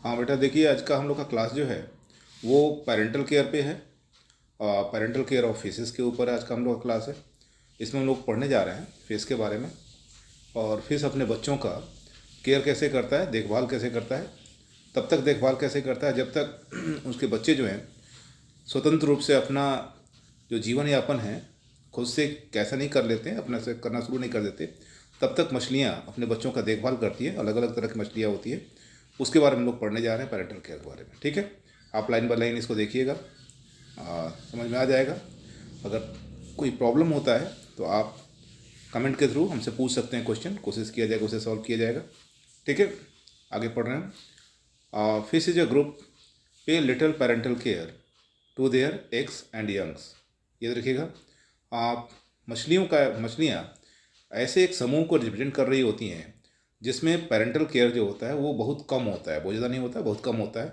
हाँ बेटा, देखिए आज का हम लोग का क्लास जो है वो पेरेंटल केयर पे है। पेरेंटल केयर ऑफ फेसेस के ऊपर आज का हम लोग का क्लास है। इसमें हम लोग पढ़ने जा रहे हैं फेस के बारे में। और फेस अपने बच्चों का केयर कैसे करता है, देखभाल कैसे करता है। तब तक देखभाल कैसे करता है जब तक उसके बच्चे जो हैं स्वतंत्र रूप से अपना जो जीवन यापन है खुद से कैसा नहीं कर लेते हैं, अपने से करना शुरू नहीं कर देते। तब तक मछलियाँ अपने बच्चों का देखभाल करती हैं। अलग अलग तरह की मछलियाँ होती है, उसके बारे में हम लोग पढ़ने जा रहे हैं, पेरेंटल केयर के बारे में। ठीक है, आप लाइन बाय लाइन इसको देखिएगा, समझ में आ जाएगा। अगर कोई प्रॉब्लम होता है तो आप कमेंट के थ्रू हमसे पूछ सकते हैं, क्वेश्चन कोशिश किया जाएगा, उसे सॉल्व किया जाएगा। ठीक है, आगे पढ़ रहे हैं। Fish is a group pay little parental care to their eggs and youngs. ये रखिएगा आप। मछलियाँ ऐसे एक समूह को रिप्रेजेंट कर रही होती हैं जिसमें पेरेंटल केयर जो होता है वो बहुत कम होता है, बहुत ज़्यादा नहीं होता है, बहुत कम होता है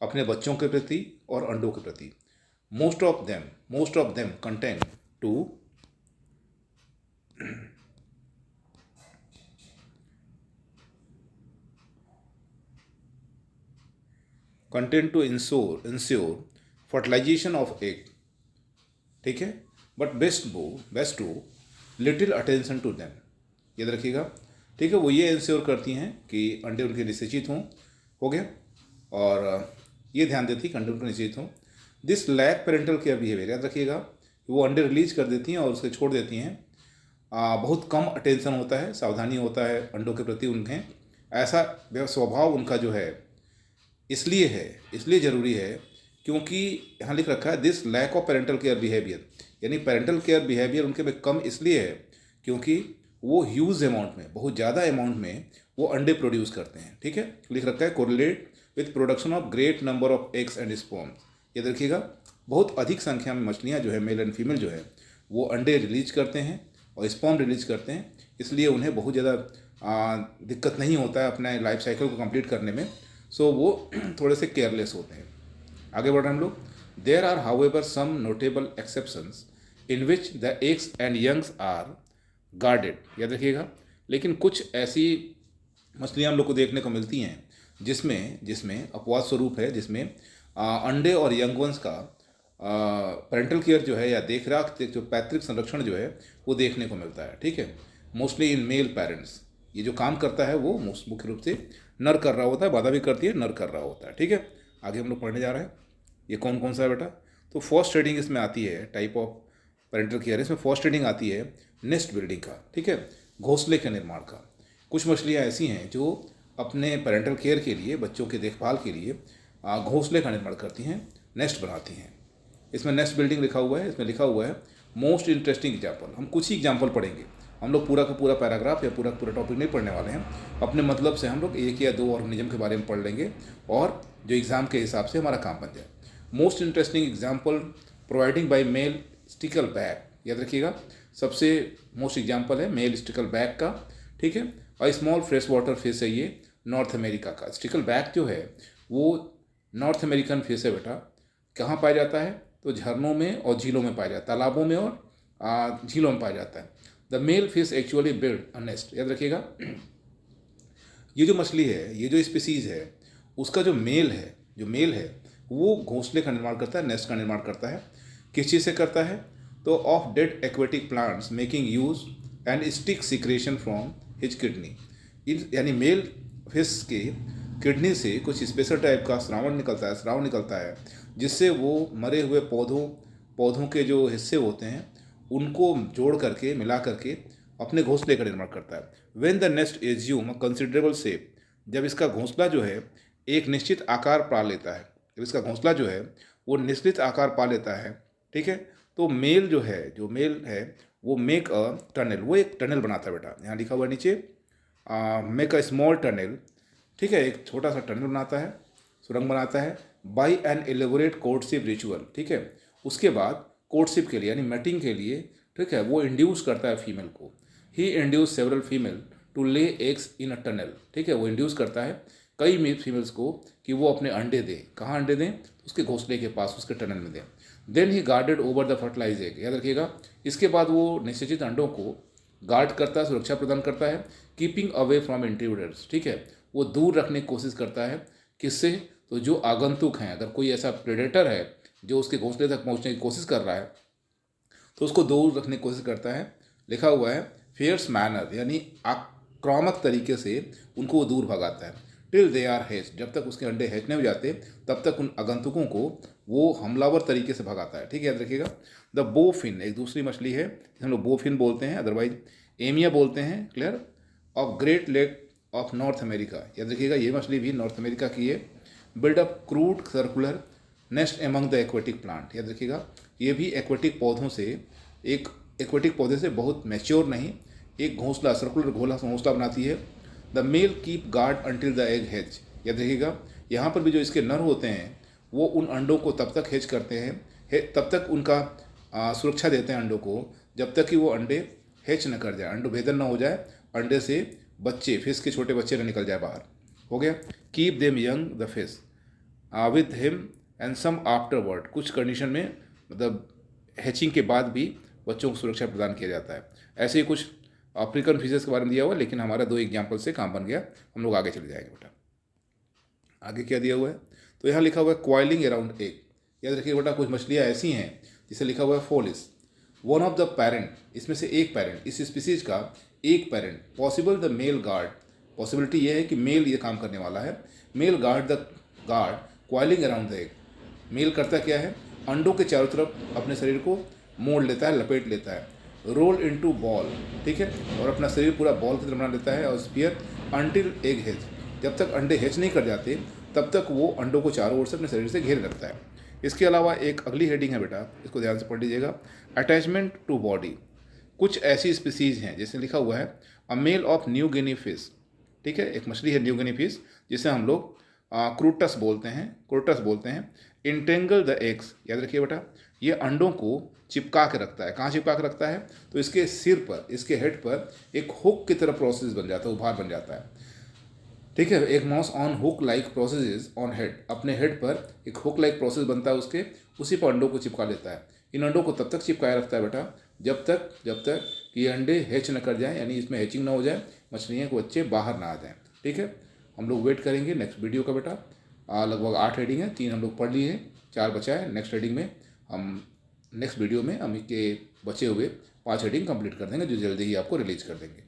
अपने बच्चों के प्रति और अंडों के प्रति। Most of them content to ensure fertilization of egg. ठीक है, but best to little attention to them. याद रखिएगा। ठीक है, वो ये इंश्योर करती हैं कि अंडे उनके निषेचित हों, हो गया। और ये ध्यान देती कि अंडे उनके निषेचित हों। This lack parental care behaviour. याद रखिएगा कि वो अंडे रिलीज कर देती हैं और उसे छोड़ देती हैं। बहुत कम अटेंशन होता है, सावधानी होता है अंडों के प्रति उन्हें। ऐसा स्वभाव उनका जो है इसलिए ज़रूरी है क्योंकि यहाँ लिख रखा है this lack of parental care behaviour, यानी पेरेंटल केयर बिहेवियर उनके में कम इसलिए है क्योंकि वो ह्यूज अमाउंट में, बहुत ज़्यादा अमाउंट में वो अंडे प्रोड्यूस करते हैं। ठीक है, लिख रखा है correlate with production of great number of eggs and sperms. ये देखिएगा, बहुत अधिक संख्या में मछलियाँ जो है, मेल एंड फीमेल जो है, वो अंडे रिलीज करते हैं और स्पर्म रिलीज करते हैं। इसलिए उन्हें बहुत ज़्यादा दिक्कत नहीं होता है अपने लाइफ साइकिल को कंप्लीट करने में। सो वो थोड़े से केयरलेस होते हैं। आगे बढ़ रहे हैं हम लोग। There are however some notable exceptions in which the eggs and youngs are guarded. याद रखिएगा, लेकिन कुछ ऐसी मछलियाँ हम लोग को देखने को मिलती हैं जिसमें जिसमें अपवाद स्वरूप है, जिसमें अंडे और यंग वंस का पेरेंटल केयर जो है या देख रेख, जो पैतृक संरक्षण जो है वो देखने को मिलता है। ठीक है, मोस्टली इन मेल पेरेंट्स। ये जो काम करता है वो मुख्य रूप से नर कर रहा होता है, बाधा भी करती है, नर कर रहा होता है। ठीक है, आगे हम लोग पढ़ने जा रहे हैं। ये कौन कौन सा है बेटा? तो फर्स्ट ट्रेडिंग इसमें आती है, टाइप ऑफ पेरेंटल केयर। इसमें फर्स्ट ट्रेडिंग आती है नेस्ट बिल्डिंग का। ठीक है, घोंसले के निर्माण का। कुछ मछलियाँ ऐसी हैं जो अपने पेरेंटल केयर के लिए, बच्चों के देखभाल के लिए घोंसले का निर्माण करती हैं, नेस्ट बनाती हैं। इसमें नेस्ट बिल्डिंग लिखा हुआ है, इसमें लिखा हुआ है मोस्ट इंटरेस्टिंग एग्जाम्पल। हम कुछ ही एग्जाम्पल पढ़ेंगे, हम लोग पूरा का पूरा पैराग्राफ या पूरा पूरा टॉपिक नहीं पढ़ने वाले हैं। अपने मतलब से हम लोग एक या दो ऑर्गेनिज्म के बारे में पढ़ लेंगे और जो एग्ज़ाम के हिसाब से हमारा काम बन जाए। Most interesting example providing by male stickleback. याद रखिएगा, सबसे मोस्ट एग्जाम्पल है मेल स्टिकल बैग का। ठीक है, और स्मॉल फ्रेश वाटर फिश है ये नॉर्थ अमेरिका का। स्टिकल बैग जो है वो नॉर्थ अमेरिकन फिश है बेटा। कहाँ पाया जाता है? तो झरनों में और झीलों में पाया जाता है, तालाबों में और झीलों में पाया जाता है। The male fish actually build a nest. याद रखिएगा, ये जो मछली है, ये जो स्पीसीज है, उसका जो मेल है वो घोंसले का निर्माण करता है, नेस्ट का निर्माण करता है। किस चीज़ से करता है? तो of dead aquatic plants making use and stick secretion from his kidney. यानी मेल फिश के किडनी से कुछ स्पेशल टाइप का स्राव निकलता है जिससे वो मरे हुए पौधों के जो हिस्से होते हैं उनको जोड़ करके, मिला करके अपने घोंसले का निर्माण करता है। When the nest assume a considerable shape, जब इसका घोंसला जो है एक निश्चित आकार पा लेता है, जब इसका घोंसला जो है वो निश्चित आकार पा लेता है, ठीक है, तो मेल है वो मेक अ टनल, वो एक टनल बनाता है बेटा। यहाँ लिखा हुआ नीचे मेक अ स्मॉल टनल। ठीक है, एक छोटा सा टनल बनाता है, सुरंग बनाता है by an elaborate courtship ritual. ठीक है, उसके बाद कोर्टशिप के लिए यानी मैटिंग के लिए, ठीक है, वो इंड्यूस करता है फीमेल को। He induce several female to lay eggs in a tunnel. ठीक है, वो इंड्यूस करता है कई फीमेल्स को कि वो अपने अंडे दें। कहाँ अंडे दें? तो उसके घोंसले के पास, उसके टनल में दें। Then he guarded over the fertilize egg. याद रखिएगा, इसके बाद वो निषेचित अंडों को गार्ड करता है, सुरक्षा प्रदान करता है, कीपिंग अवे फ्रॉम इंट्रूडर्स। ठीक है, वो दूर रखने की कोशिश करता है किससे? तो जो आगंतुक हैं, अगर कोई ऐसा प्रेडेटर है जो उसके घोंसले तक पहुंचने की कोशिश कर रहा है तो उसको दूर रखने की कोशिश करता है। लिखा हुआ है फियर्स मैनर, यानी आक्रामक तरीके से उनको वो दूर भगाता है। टिल दे आर हैच, जब तक उसके अंडे हैच नहीं हो जाते तब तक उन आगंतुकों को वो हमलावर तरीके से भगाता है। ठीक है, याद रखिएगा। द बोफिन एक दूसरी मछली है, हम लोग बोफिन बोलते हैं, अदरवाइज एमिया बोलते हैं, clear, of great lake of north America. याद रखिएगा ये मछली भी नॉर्थ अमेरिका की है। Build up crude circular nest among the aquatic plant. याद रखिएगा ये भी एक्वेटिक पौधों से, एक एक्वेटिक पौधे से बहुत मैच्योर नहीं, एक घोंसला सर्कुलर घोंसला बनाती है। The male keep guard until the egg hatch. याद रखिएगा यहाँ पर भी जो इसके नर होते हैं वो उन अंडों को तब तक हैच करते हैं, तब तक उनका सुरक्षा देते हैं अंडों को, जब तक कि वो अंडे हैच न कर जाए, अंडो भेदन न हो जाए, अंडे से बच्चे, फिश के छोटे बच्चे न निकल जाए बाहर। हो गया। Keep them young the fish with him and some afterward. कुछ कंडीशन में मतलब हैचिंग के बाद भी बच्चों को सुरक्षा प्रदान किया जाता है। ऐसे ही कुछ अफ्रीकन फिशेस के बारे में दिया हुआ है, लेकिन हमारा 2 एग्जाम्पल से काम बन गया। हम लोग आगे चले जाएंगे बेटा। आगे क्या दिया हुआ है? तो यहाँ लिखा हुआ है क्वाइलिंग अराउंड एग। याद रखिए बेटा कुछ मछलियाँ ऐसी हैं जिसे लिखा हुआ है Pholis, one of the parent, इसमें से एक पेरेंट, इस स्पीसीज का एक parent, possible the male guard, possibility ये है कि मेल ये काम करने वाला है, male guard coiling around the egg. Male करता क्या है? अंडों के चारों तरफ अपने शरीर को मोड़ लेता है, लपेट लेता है, रोल इनटू बॉल, ठीक है, और अपना शरीर पूरा बॉल की तरह बना लेता है, और स्पीयर अंटिल एग हैच, जब तक अंडे हैच नहीं कर जाते तब तक वो अंडों को चारों ओर से अपने शरीर से घेरे रखता है। इसके अलावा एक अगली हेडिंग है बेटा, इसको ध्यान से पढ़ लीजिएगा, अटैचमेंट टू बॉडी। कुछ ऐसी स्पीसीज हैं जैसे लिखा हुआ है a male of New Guinea fish, ठीक है, एक मछली है न्यू गिनी फिश जिसे हम लोग क्रूटस बोलते हैं। Entangle the eggs. याद रखिए बेटा ये अंडों को चिपका के रखता है। कहाँ चिपका के रखता है? तो इसके सिर पर, इसके हेड पर एक हुक की तरह प्रोसेस बन जाता है, उभार बन जाता है, ठीक है। एक mouse on hook like process on head, अपने हेड पर एक हुक लाइक प्रोसेस बनता है उसके, उसी पर अंडों को चिपका लेता है। इन अंडों को तब तक चिपकाए रखता है बेटा जब तक कि अंडे हैच न कर जाए, यानी इसमें हैचिंग ना हो जाए, मछलियाँ के बच्चे बाहर ना आ जाएँ, ठीक है। हम लोग वेट करेंगे नेक्स्ट वीडियो का बेटा। लगभग 8 हेडिंग है, 3 हम लोग पढ़ लिए हैं, 4 बचा है। नेक्स्ट हेडिंग में हम नेक्स्ट वीडियो में हम के बचे हुए 5 हेडिंग कंप्लीट कर देंगे, जो जल्दी ही आपको रिलीज कर देंगे।